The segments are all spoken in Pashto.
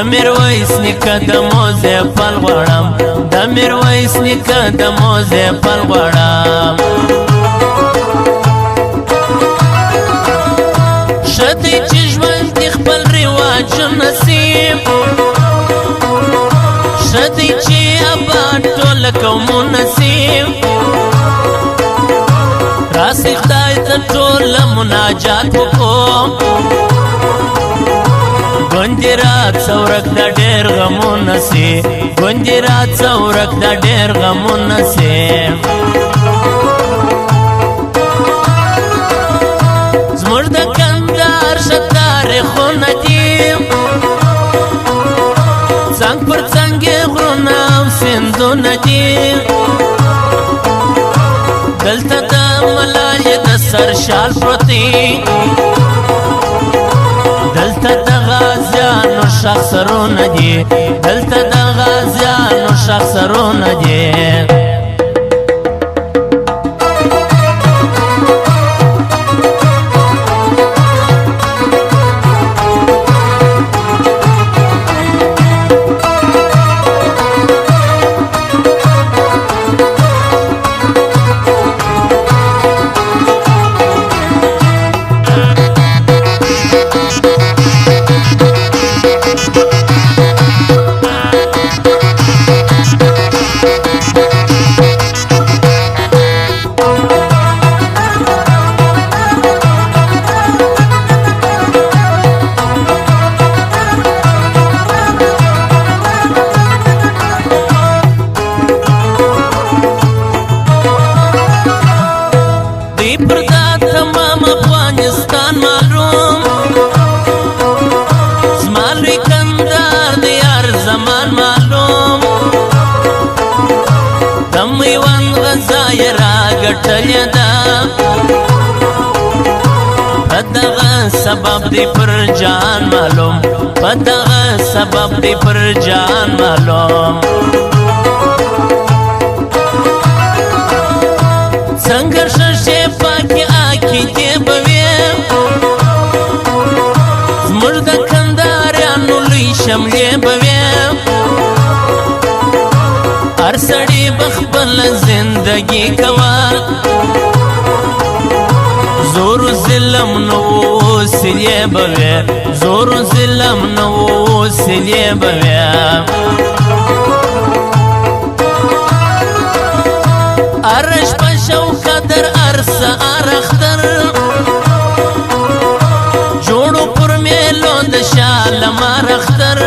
میرویس نیکه د موزې پل غواړم د میرویس نیکه د موزې پل غواړم ښه دی چې ژوند دې خپل رواج نصیب ښه دی چې اباد ټوله قومو نصیب راسئ خدای ته ټوله مناجات وکړو ګوندې راڅه ورک دا ډېر غمونه سي ګوندې راڅه ورک دا ډېر غمونه سي زموږ د کندهار ښه تاریخونه دي څنګ پر څنګ یې غرونه او سیندونه دي دلته د ملالې د سر شال پروت دی دلته د غازیانو ښخ سرونه دي دلته د غازیانو ښخ سرونه دي ګټلې ده په دغه سبب دی پر جان معلوم په دغه سبب دی پر جان معلوم سنګرش شپه کې عقیدې به وي زموږ د کندهاریانو لوی شملې به وي هر سړی به خپله زندګي کوه زور و ظلم نه وسیلې به وي زور و ظلم نه وسیلې به وي هر شپه شوقه در هر سهار اختر جوړو پر میلو د شالمار اختر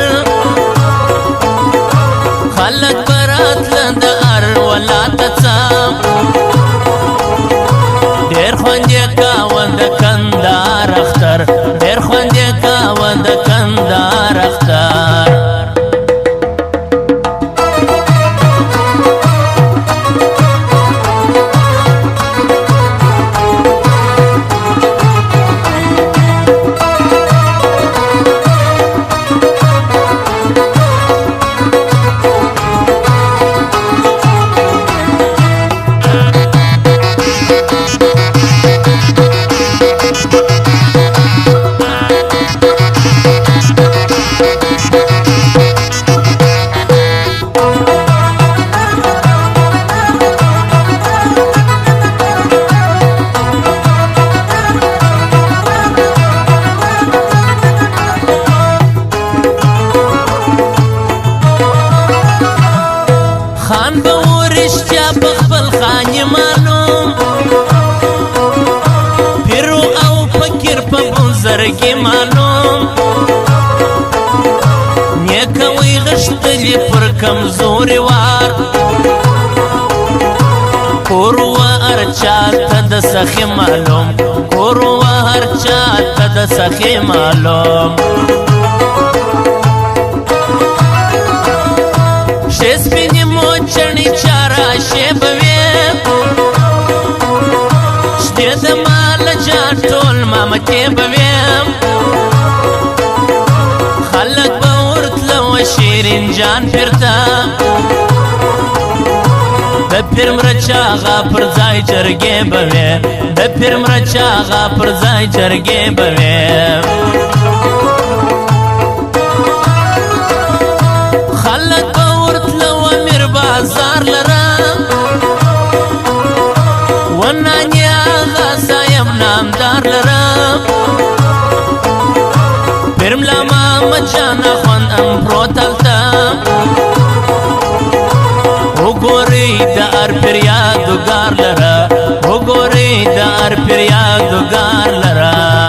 خلک براتله د هر ولات څه ډېر خوند یې کاوه د کندهار اختر ډېر خوند یې کاوه د کندهار اختر کې معلوم نیکه وی غښتلي پر کمزوري وار کور و هر چاته د سخي معلوم کور و هر چاته د سخي معلوم ښې سپینې موچڼې چا راشې به وې شنې د ماله جا ټول مامتې به وې خلک به ورتله و شیرین جان پیرته د پیر مرچا غا پر ځای جرګې به وې د پیر مرچا غا پر ځای جرګې به وې بازار لرم ونانی آغا سایم نامدار لرم پیرم لما مجانا خوان ام پروتلتم وګورئ د هر پیر یادګار لره وګورئ د هر پیر یادګار لره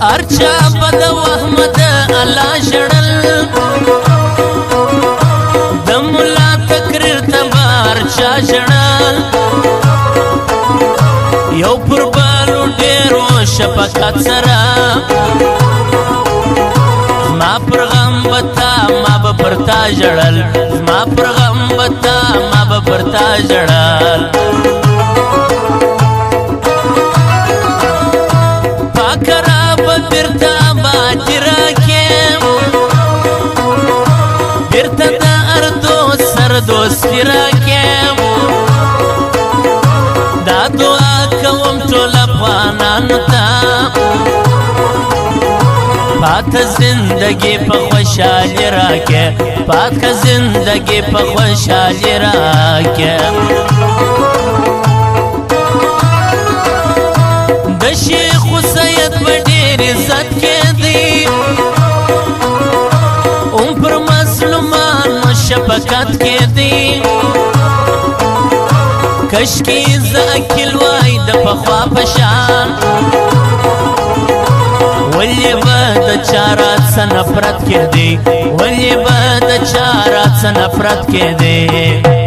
ارچا بد وهم د الله جړل د مولا تقریر تبار چا جړل یو پر بالو ډیرو شفقت سره ما پر غم بتا ما به پرتا جړل ما پر غم بتا ما به پرتا جړل بیرتا باتی راکیم بیرتا دا اردو سر دوستی راکیم دا دعا کوم ټول افغانانو ته پات زندگی په خوشحالي راکې پات زندگی په خوشحالي راکې د شیخ سید ډېر عزت کې دی پر مظلومانو شفقت کې دی کشکې زه عقل وای د پخوا په شان ولې به د چا رات څه نفرت کې دی ولې به د چا رات څه نفرت کې دی